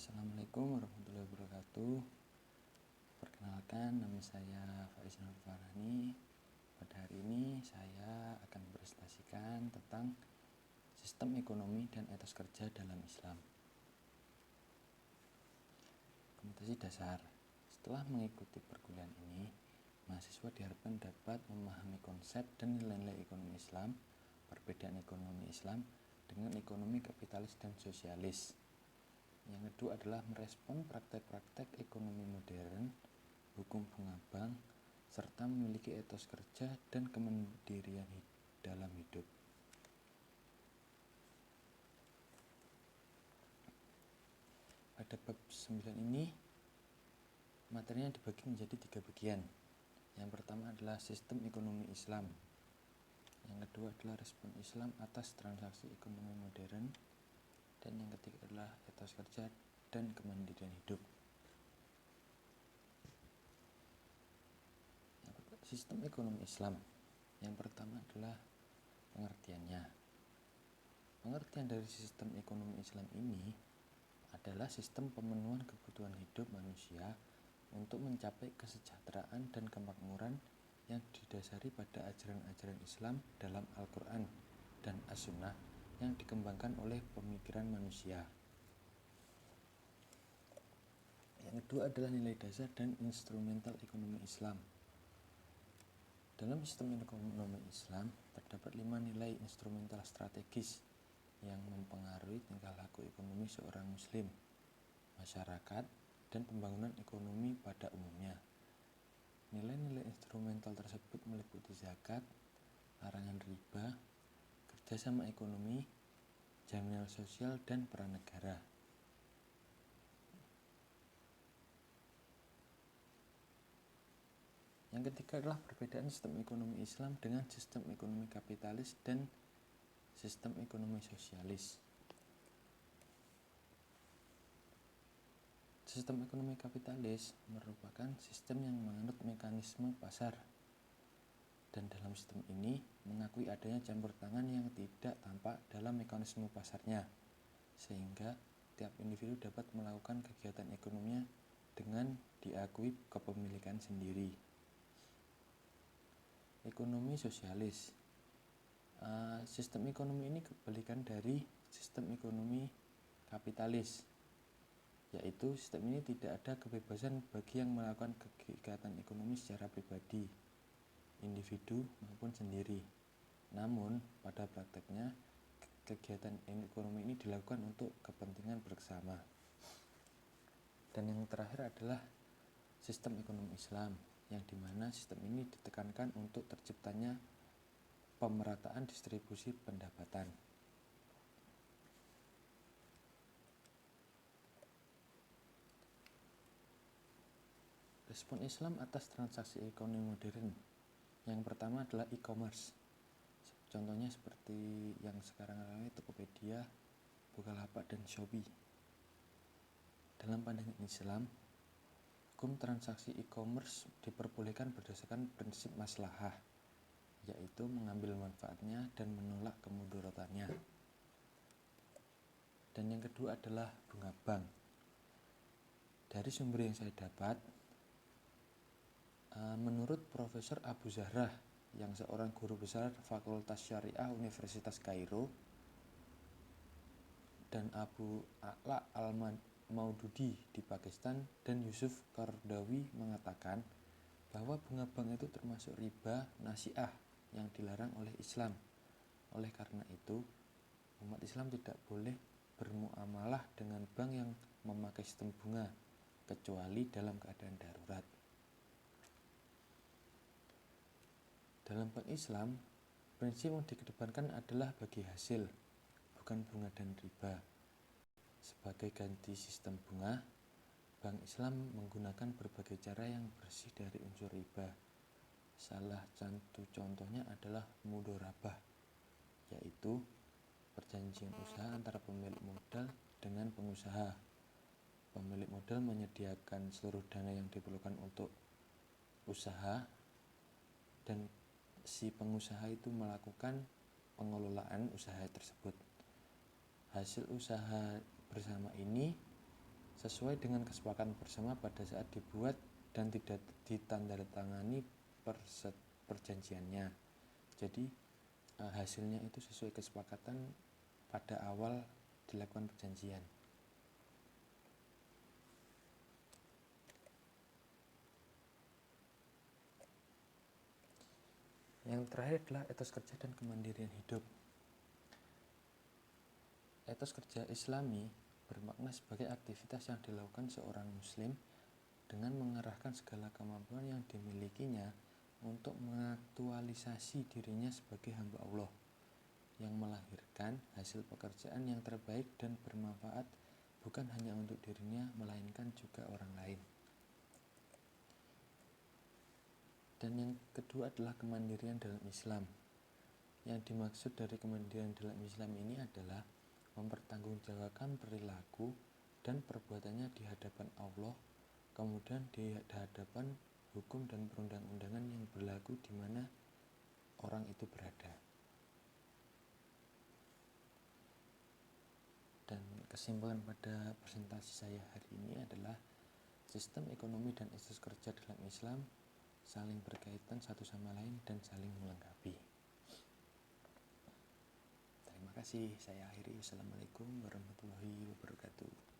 Assalamualaikum warahmatullahi wabarakatuh. Perkenalkan, nama saya Faiz Nur Farhani. Pada hari ini saya akan mempresentasikan tentang sistem ekonomi dan etos kerja dalam Islam. Kompetensi dasar. Setelah mengikuti perkuliahan ini, mahasiswa diharapkan dapat memahami konsep dan nilai-nilai ekonomi Islam, perbedaan ekonomi Islam dengan ekonomi kapitalis dan sosialis. Yang kedua adalah merespon praktek-praktek ekonomi modern, hukum bunga bank, serta memiliki etos kerja dan kemandirian dalam hidup. Pada bab 9 ini, materinya dibagi menjadi 3 bagian. Yang pertama adalah sistem ekonomi Islam. Yang kedua adalah respon Islam atas transaksi ekonomi modern. Dan yang ketiga adalah etos kerja dan kemandirian hidup. Sistem ekonomi Islam. Yang pertama adalah pengertiannya. Pengertian dari sistem ekonomi Islam ini adalah sistem pemenuhan kebutuhan hidup manusia untuk mencapai kesejahteraan dan kemakmuran yang didasari pada ajaran-ajaran Islam dalam Al-Quran dan As-Sunnah yang dikembangkan oleh pemikiran manusia. Yang kedua adalah nilai dasar dan instrumental ekonomi Islam. Dalam sistem ekonomi Islam terdapat 5 nilai instrumental strategis yang mempengaruhi tingkah laku ekonomi seorang muslim, masyarakat, dan pembangunan ekonomi pada umumnya. Nilai-nilai instrumental tersebut meliputi zakat, larangan riba, kerjasama ekonomi, jaminan sosial, dan peran negara. Yang ketiga adalah perbedaan sistem ekonomi Islam dengan sistem ekonomi kapitalis dan sistem ekonomi sosialis. Sistem ekonomi kapitalis merupakan sistem yang menganut mekanisme pasar, dan dalam sistem ini mengakui adanya campur tangan yang tidak tampak dalam mekanisme pasarnya, sehingga tiap individu dapat melakukan kegiatan ekonominya dengan diakui kepemilikan sendiri. Ekonomi sosialis. Sistem ekonomi ini kebalikan dari sistem ekonomi kapitalis, yaitu sistem ini tidak ada kebebasan bagi yang melakukan kegiatan ekonomi secara pribadi, individu maupun sendiri. Namun pada prakteknya kegiatan ekonomi ini dilakukan untuk kepentingan bersama. Dan yang terakhir adalah sistem ekonomi Islam, yang dimana sistem ini ditekankan untuk terciptanya pemerataan distribusi pendapatan. Respon Islam atas transaksi ekonomi modern. Yang pertama adalah e-commerce. Contohnya seperti yang sekarang ramai Tokopedia, Bukalapak, dan Shopee. Dalam pandangan Islam, hukum transaksi e-commerce diperbolehkan berdasarkan prinsip maslahah, yaitu mengambil manfaatnya dan menolak kemudaratannya. Dan yang kedua adalah bunga bank. Dari sumber yang saya dapat, menurut Profesor Abu Zahrah, yang seorang guru besar Fakultas Syariah Universitas Kairo, dan Abu A'la al-Maududi di Pakistan, dan Yusuf Qardawi mengatakan bahwa bunga bank itu termasuk riba nasi'ah yang dilarang oleh Islam. Oleh karena itu, umat Islam tidak boleh bermuamalah dengan bank yang memakai sistem bunga, kecuali dalam keadaan darurat. Dalam bank Islam, prinsip yang dikedepankan adalah bagi hasil, bukan bunga dan riba. Sebagai ganti sistem bunga, bank Islam menggunakan berbagai cara yang bersih dari unsur riba. Salah satu contohnya adalah mudharabah, yaitu perjanjian usaha antara pemilik modal dengan pengusaha. Pemilik modal menyediakan seluruh dana yang diperlukan untuk usaha, dan si pengusaha itu melakukan pengelolaan usaha tersebut. Hasil usaha bersama ini sesuai dengan kesepakatan bersama pada saat dibuat dan tidak ditandatangani perjanjiannya. Jadi hasilnya itu sesuai kesepakatan pada awal dilakukan perjanjian. Yang terakhir adalah etos kerja dan kemandirian hidup. Etos kerja Islami bermakna sebagai aktivitas yang dilakukan seorang muslim dengan mengerahkan segala kemampuan yang dimilikinya untuk mengaktualisasi dirinya sebagai hamba Allah yang melahirkan hasil pekerjaan yang terbaik dan bermanfaat bukan hanya untuk dirinya melainkan juga orang lain. Dan yang kedua adalah kemandirian dalam Islam. Yang dimaksud dari kemandirian dalam Islam ini adalah mempertanggungjawabkan perilaku dan perbuatannya di hadapan Allah, kemudian di hadapan hukum dan perundang-undangan yang berlaku di mana orang itu berada. Dan kesimpulan pada presentasi saya hari ini adalah sistem ekonomi dan etos kerja dalam Islam saling berkaitan satu sama lain dan saling melengkapi. Terima kasih, saya akhiri. Wassalamualaikum warahmatullahi wabarakatuh.